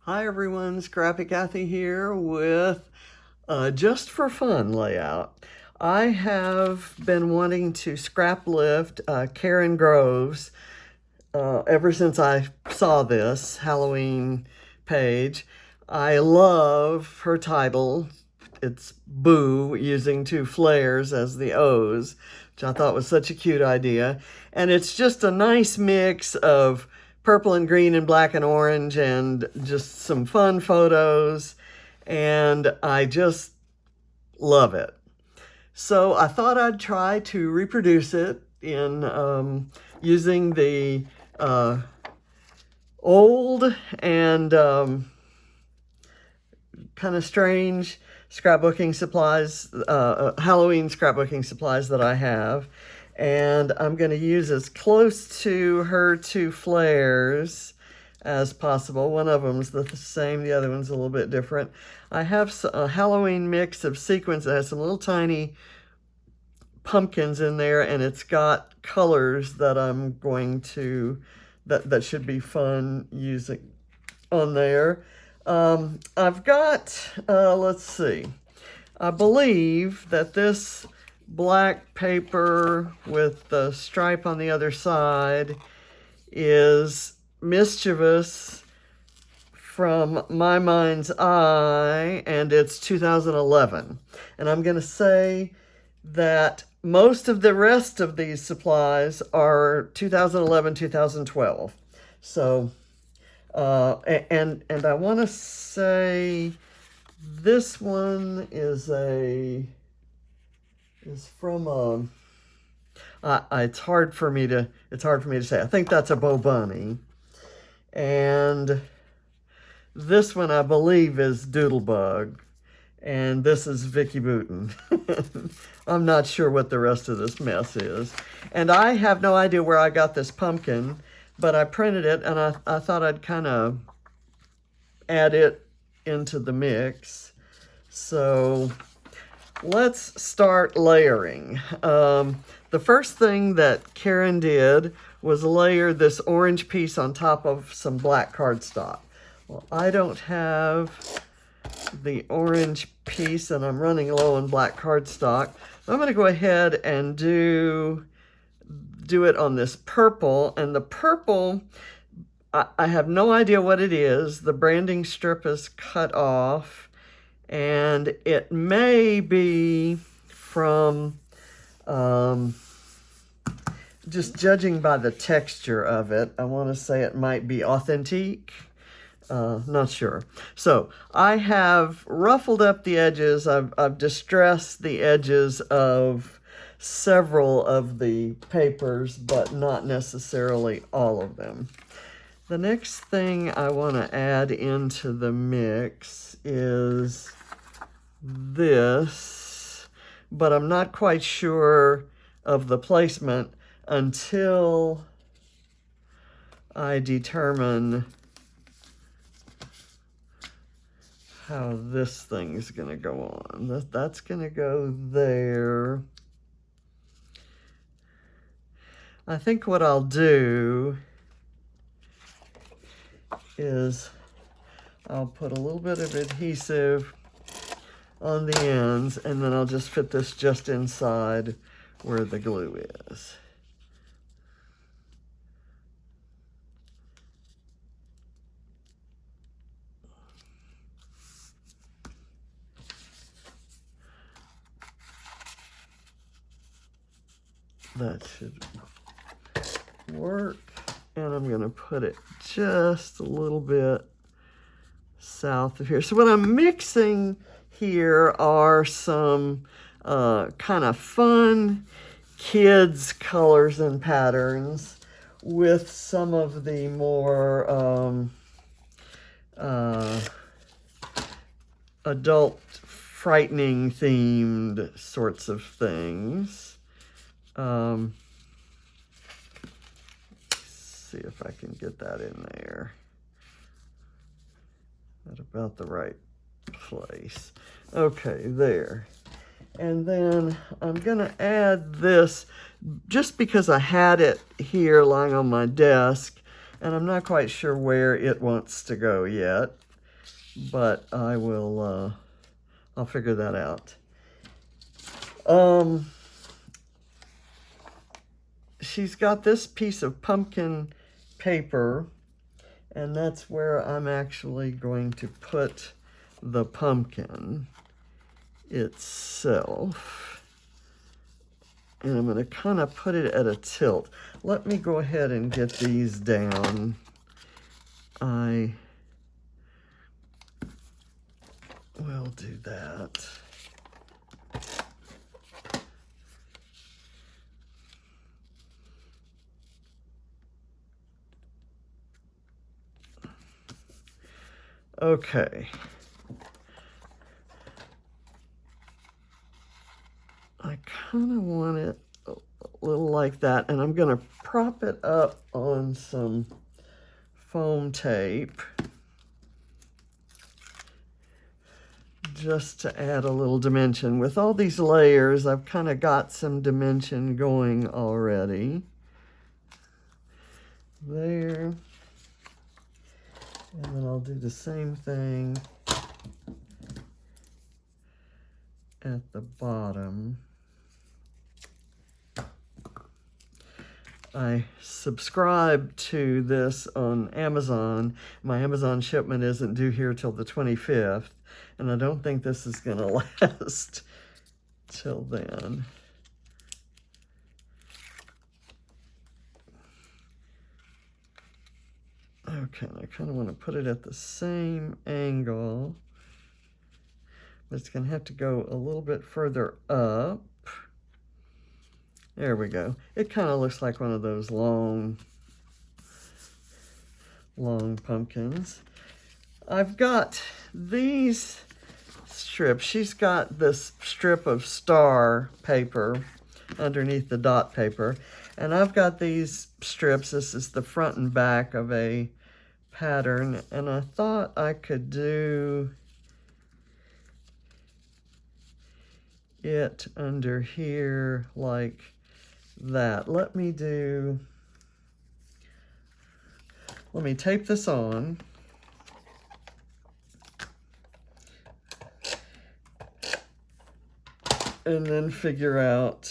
Hi everyone, Scrappy Kathy here with Just for Fun layout. I have been wanting to scrap lift Kerryn Groves ever since I saw this Halloween page. I love her title. It's Boo, using two flares as the O's, which I thought was such a cute idea. And it's just a nice mix of purple and green and black and orange and just some fun photos. And I just love it. So I thought I'd try to reproduce it in using the old and kind of strange scrapbooking supplies, Halloween scrapbooking supplies that I have. And I'm going to use as close to her two flares as possible. One of them's the same, the other one's a little bit different. I have a Halloween mix of sequins that has some little tiny pumpkins in there, and it's got colors that I'm going to, that should be fun using on there. I've got, let's see, I believe that this black paper with the stripe on the other side is Mischievous from My Mind's Eye, and it's 2011. And I'm going to say that most of the rest of these supplies are 2011, 2012. So, and I want to say this one is from it's hard for me to say. I think that's a Bo Bunny. And this one I believe is Doodlebug. And this is Vicky Booten. I'm not sure what the rest of this mess is. And I have no idea where I got this pumpkin, but I printed it and I thought I'd kind of add it into the mix. So let's start layering. The first thing that Kerryn did was layer this orange piece on top of some black cardstock. Well, I don't have the orange piece and I'm running low on black cardstock. I'm going to go ahead and do it on this purple. And the purple, I have no idea what it is. The branding strip is cut off. And it may be from, just judging by the texture of it, I want to say it might be authentique. Not sure. So I have ruffled up the edges. I've distressed the edges of several of the papers, but not necessarily all of them. The next thing I want to add into the mix is this, but I'm not quite sure of the placement until I determine how this thing's going to go on. That's going to go there. I think what I'll do is I'll put a little bit of adhesive on the ends, and then I'll just fit this just inside where the glue is. That should work. And I'm going to put it just a little bit south of here. So what I'm mixing here are some kind of fun kids colors and patterns with some of the more adult frightening themed sorts of things. See if I can get that in there at about the right place. Okay, there. And then I'm going to add this just because I had it here lying on my desk and I'm not quite sure where it wants to go yet. but I will, I'll figure that out. She's got this piece of pumpkin paper, and that's where I'm actually going to put the pumpkin itself. And I'm going to kind of put it at a tilt. Let me go ahead and get these down. I will do that. Okay. I kind of want it a little like that, and I'm going to prop it up on some foam tape just to add a little dimension. With all these layers, I've kind of got some dimension going already. There. And then I'll do the same thing at the bottom. I subscribed to this on Amazon. My Amazon shipment isn't due here till the 25th, and I don't think this is going to last till then. Okay, I kind of want to put it at the same angle, but it's going to have to go a little bit further up. There we go. It kind of looks like one of those long pumpkins. I've got these strips. She's got this strip of star paper underneath the dot paper, and I've got these strips. This is the front and back of a pattern, and I thought I could do it under here like that. Let me tape this on. And then figure out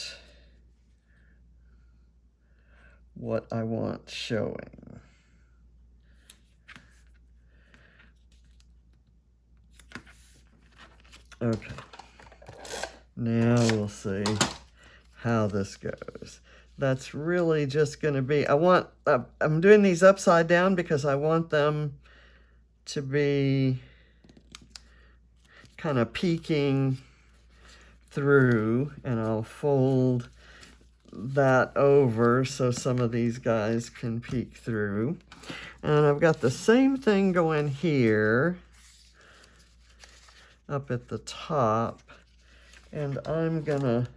what I want showing. Okay. Now we'll see how this goes. That's really just going to be, I'm doing these upside down because I want them to be kind of peeking through, and I'll fold that over so some of these guys can peek through. And I've got the same thing going here up at the top, and I'm gonna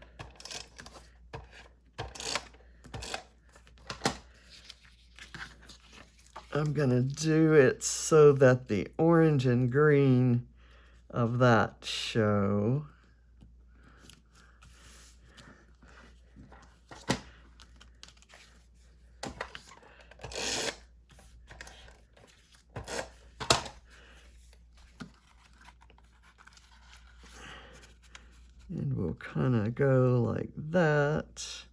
do it so that the orange and green of that show. And we'll kind of go like that.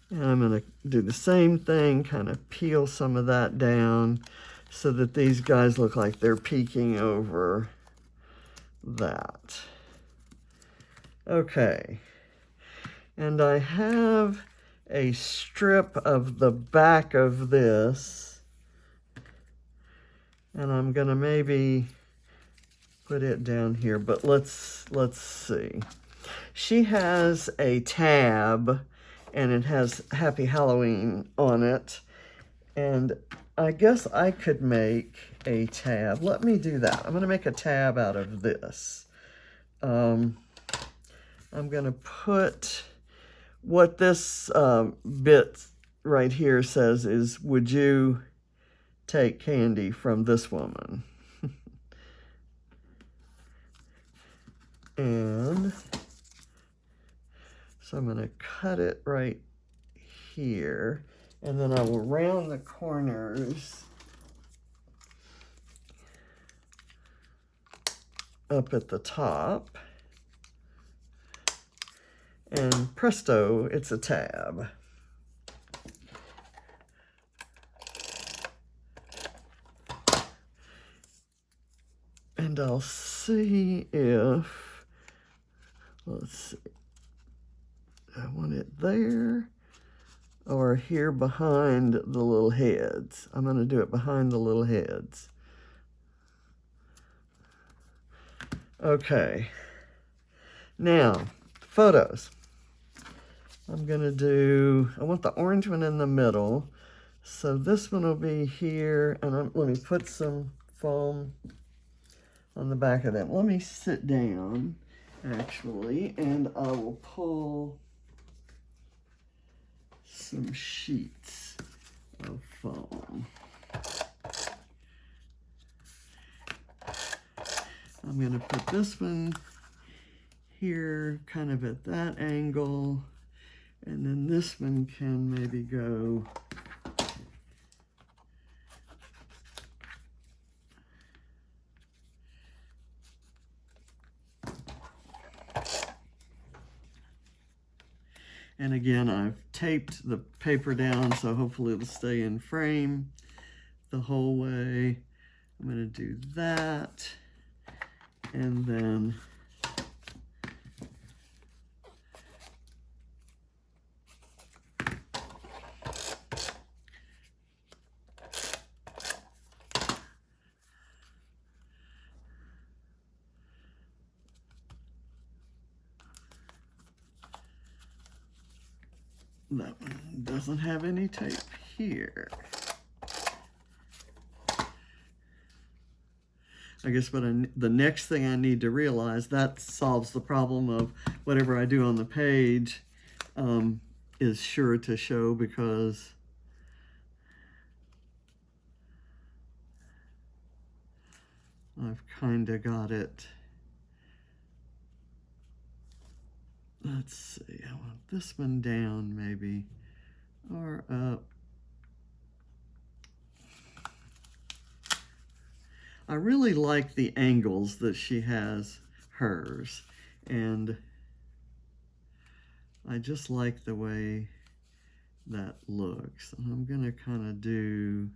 And I'm going to do the same thing, kind of peel some of that down so that these guys look like they're peeking over that. Okay. And I have a strip of the back of this, and I'm going to maybe put it down here, but let's see. She has a tab, and it has Happy Halloween on it, and I guess I could make a tab. Let me do that. I'm going to make a tab out of this. I'm going to put what this bit right here says is, would you take candy from this woman? And so I'm going to cut it right here, And then I will round the corners up at the top. And presto, it's a tab. And I'll see if, let's see, I want it there or here behind the little heads. I'm going to do it behind the little heads. Okay. Now, photos. I'm going to do, I want the orange one in the middle. So this one will be here, and let me put some foam on the back of that. Let me sit down, actually, and I will pull some sheets of foam. I'm going to put this one here, kind of at that angle, and then this one can maybe go and again, I've taped the paper down, so hopefully it'll stay in frame the whole way. I'm going to do that, and then that one doesn't have any tape here. I guess the next thing I need to realize, that solves the problem of whatever I do on the page is sure to show, because I've kind of got it. Let's see, I want this one down maybe, or up. I really like the angles that she has hers, and I just like the way that looks. And I'm gonna kind of do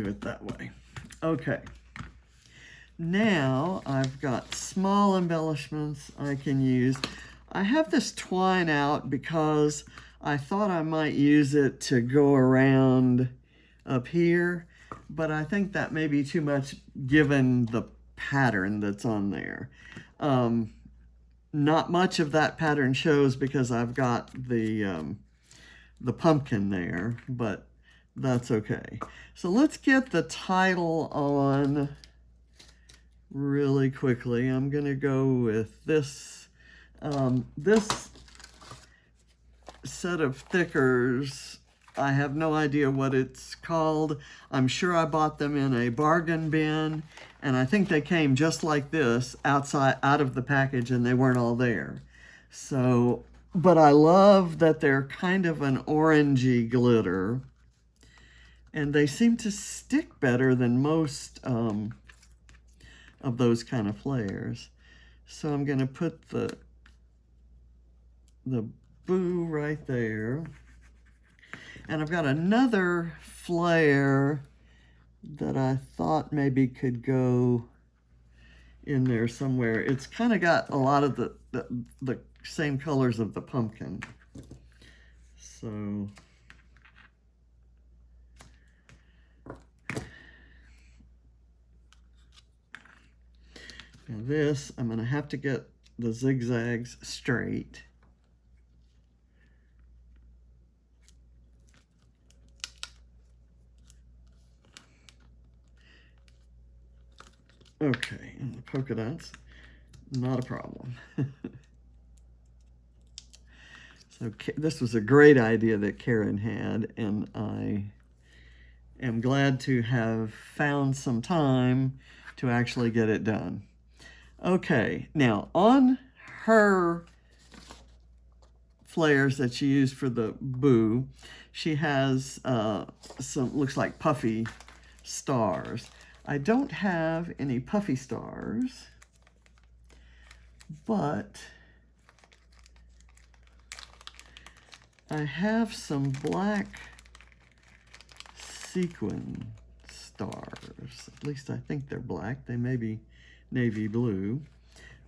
it that way. Okay. Now I've got small embellishments I can use. I have this twine out because I thought I might use it to go around up here, but I think that may be too much given the pattern that's on there. Not much of that pattern shows because I've got the pumpkin there, but that's okay. So let's get the title on really quickly. I'm gonna go with this this set of thickers. I have no idea what it's called. I'm sure I bought them in a bargain bin, and I think they came just like this out of the package, and they weren't all there. So, but I love that they're kind of an orangey glitter, and they seem to stick better than most of those kind of flares. So I'm going to put the boo right there. And I've got another flare that I thought maybe could go in there somewhere. It's kind of got a lot of the same colors of the pumpkin. So now this, I'm going to have to get the zigzags straight. Okay, and the polka dots, not a problem. So this was a great idea that Kerryn had, and I am glad to have found some time to actually get it done. Okay, now on her flares that you use for the boo. She has some, looks like puffy stars. I don't have any puffy stars, but I have some black sequin stars. At least I think they're black. They may be navy blue.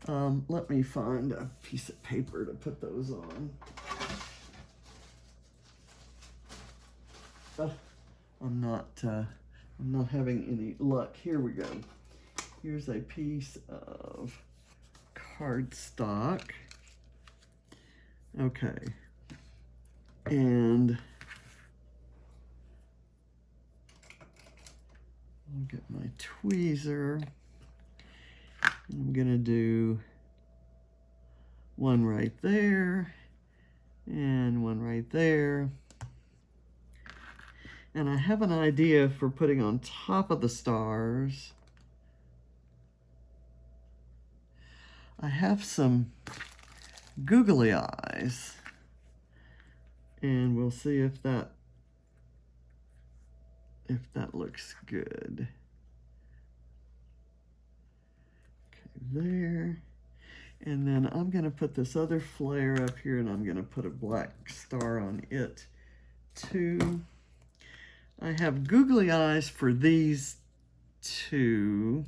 Let me find a piece of paper to put those on. I'm not having any luck. Here we go. Here's a piece of cardstock. Okay. And I'll get my tweezer. I'm gonna do one right there and one right there. And I have an idea for putting on top of the stars. I have some googly eyes, and we'll see if that looks good. Okay, there. And then I'm going to put this other flare up here, and I'm going to put a black star on it too. I have googly eyes for these two.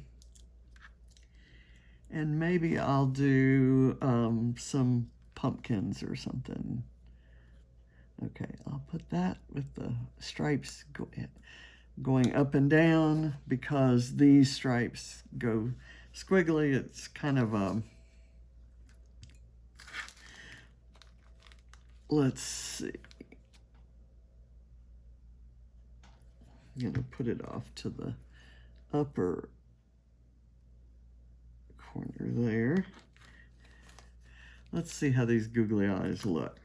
And maybe I'll do some pumpkins or something. Okay, I'll put that with the stripes going up and down, because these stripes go squiggly. It's kind of let's see. I'm going to put it off to the upper corner there. Let's see how these googly eyes look.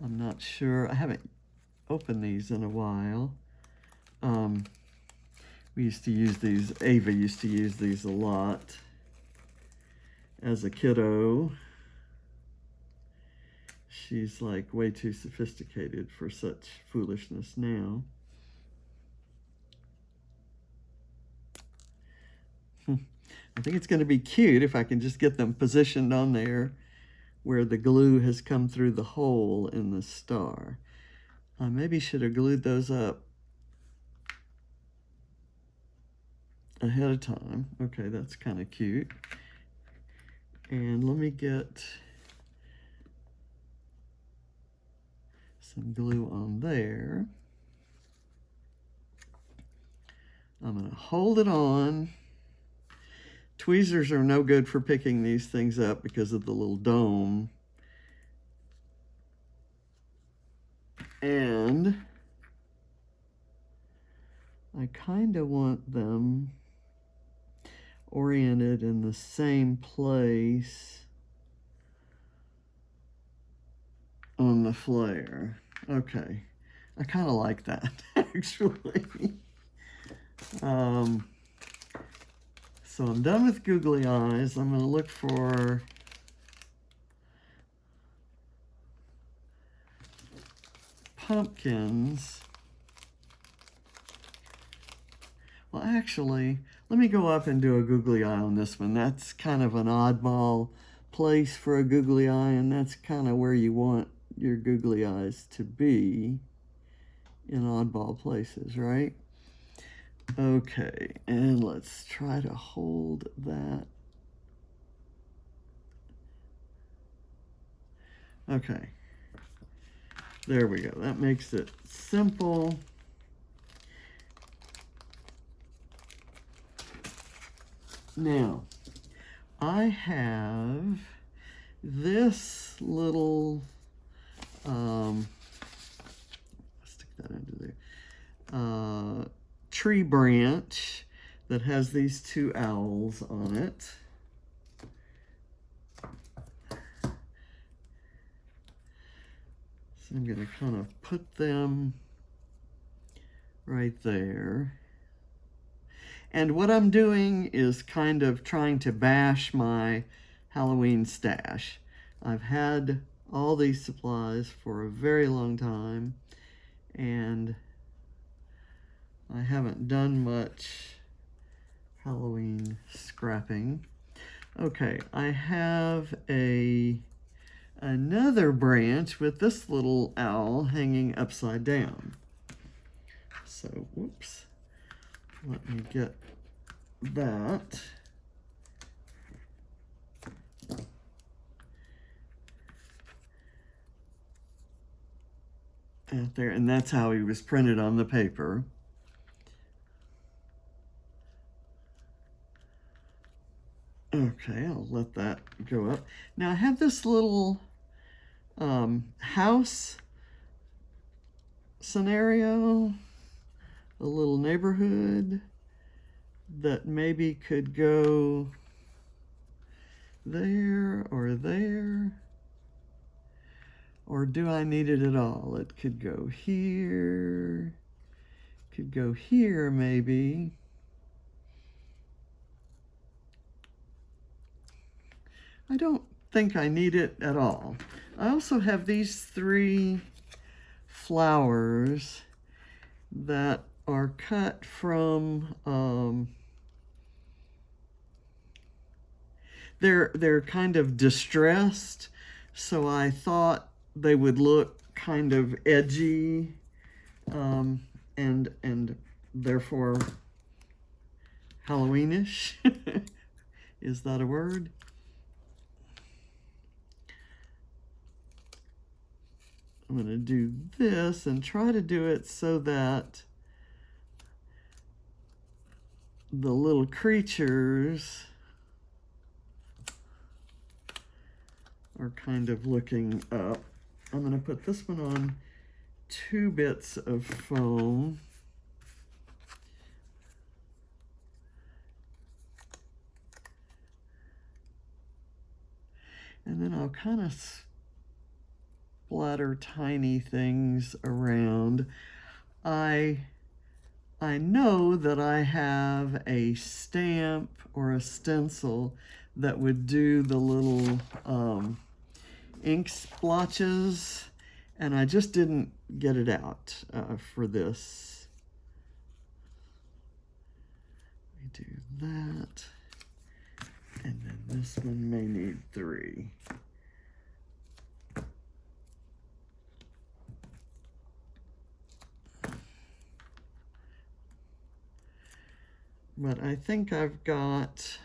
I'm not sure. I haven't opened these in a while. We used to use these, Ava used to use these a lot as a kiddo. She's like way too sophisticated for such foolishness now. I think it's going to be cute if I can just get them positioned on there where the glue has come through the hole in the star. I maybe should have glued those up ahead of time. Okay, that's kind of cute. And let me get some glue on there. I'm going to hold it on. Tweezers are no good for picking these things up because of the little dome. And I kind of want them oriented in the same place on the flare. Okay, I kind of like that, actually. So I'm done with googly eyes. I'm going to look for pumpkins. Well, actually, let me go up and do a googly eye on this one. That's kind of an oddball place for a googly eye, and that's kind of where you want your googly eyes to be, in oddball places, right? Okay, and let's try to hold that. Okay, there we go. That makes it simple. Now, I have this little, stick that into there, tree branch that has these two owls on it. So I'm going to kind of put them right there. And what I'm doing is kind of trying to bash my Halloween stash. I've had all these supplies for a very long time, and I haven't done much Halloween scrapping. Okay, I have another branch with this little owl hanging upside down. So, whoops, let me get that. Out there, and that's how he was printed on the paper. Okay, I'll let that go up. Now I have this little house scenario, a little neighborhood that maybe could go there or there. Or do I need it at all? It could go here, could go here maybe. I don't think I need it at all. I also have these 3 flowers that are cut from, they're kind of distressed, so I thought they would look kind of edgy, and therefore Halloweenish. Is that a word? I'm going to do this and try to do it so that the little creatures are kind of looking up. I'm going to put this one on 2 bits of foam. And then I'll kind of splatter tiny things around. I know that I have a stamp or a stencil that would do the little ink splotches, and I just didn't get it out for this. We do that, and then this one may need 3. But I think I've got,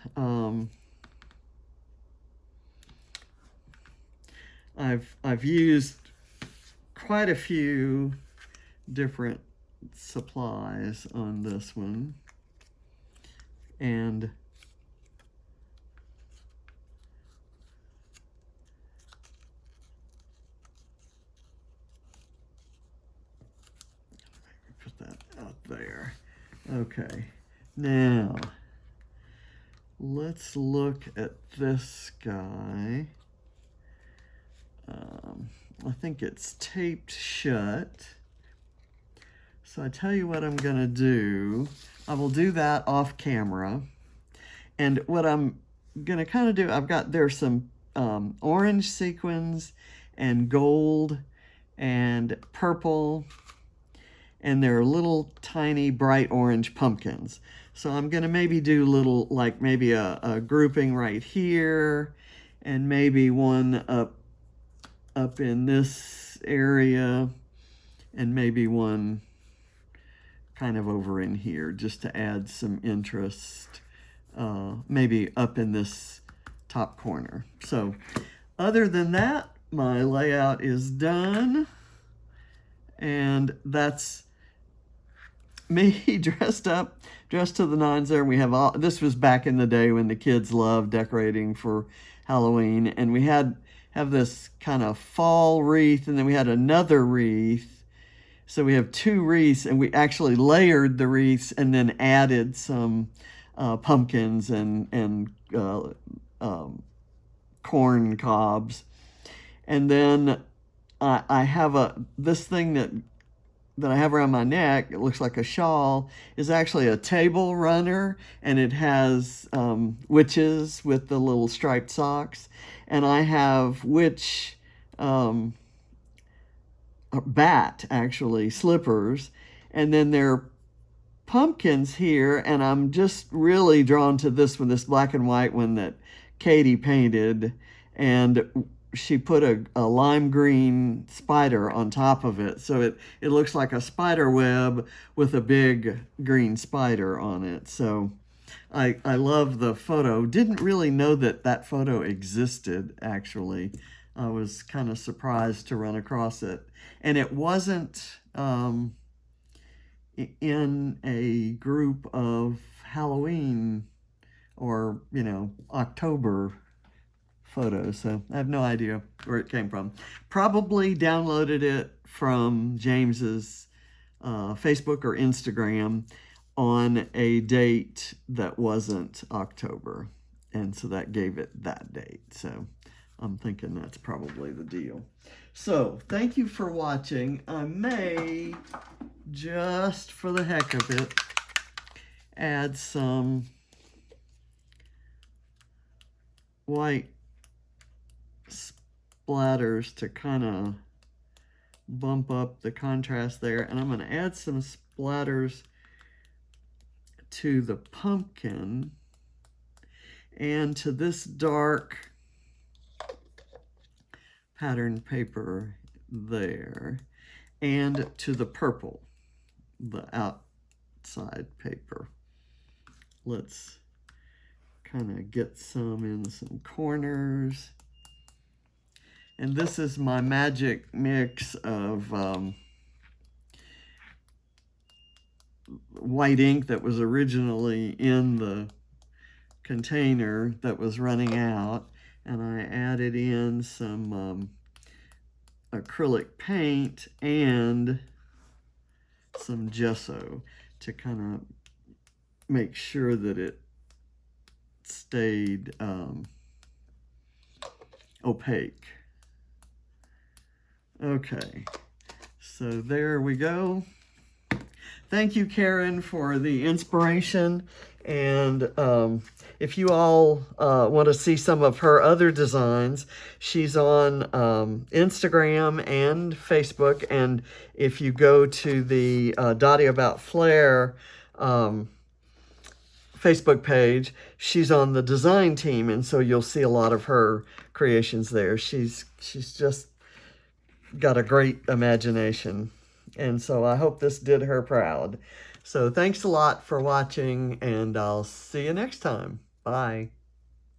I've used quite a few different supplies on this one, and put that out there. Okay. Now, let's look at this guy. I think it's taped shut. So I tell you what I'm going to do. I will do that off camera. And what I'm going to kind of do, there's some orange sequins and gold and purple, and they're little tiny bright orange pumpkins. So I'm going to maybe do little, like maybe a grouping right here, and maybe one up in this area, and maybe one kind of over in here, just to add some interest, maybe up in this top corner. So other than that, my layout is done, and that's me dressed to the nines there. We have all, this was back in the day when the kids loved decorating for Halloween, and we have this kind of fall wreath, and then we had another wreath. So we have 2 wreaths, and we actually layered the wreaths and then added some pumpkins and corn cobs. And then I have this thing that I have around my neck, it looks like a shawl, is actually a table runner, and it has witches with the little striped socks. And I have witch bat, actually, slippers. And then there are pumpkins here, and I'm just really drawn to this one, this black and white one that Katie painted. And she put a lime green spider on top of it. So it looks like a spider web with a big green spider on it. So I love the photo. Didn't really know that that photo existed, actually. I was kind of surprised to run across it. And it wasn't in a group of Halloween or, October photos. So I have no idea where it came from. Probably downloaded it from James's Facebook or Instagram on a date that wasn't October. And so that gave it that date. So I'm thinking that's probably the deal. So thank you for watching. I may, just for the heck of it, add some white splatters to kind of bump up the contrast there. And I'm going to add some splatters to the pumpkin and to this dark pattern paper there, and to the purple, the outside paper. Let's kind of get some in some corners. And this is my magic mix of white ink that was originally in the container that was running out, and I added in some acrylic paint and some gesso to kind of make sure that it stayed opaque. Okay, so there we go. Thank you, Kerryn, for the inspiration. And if you all want to see some of her other designs, she's on Instagram and Facebook. And if you go to the Dottie About Flair Facebook page, she's on the design team. And so you'll see a lot of her creations there. She's just got a great imagination. And so I hope this did her proud. So thanks a lot for watching, and I'll see you next time. Bye.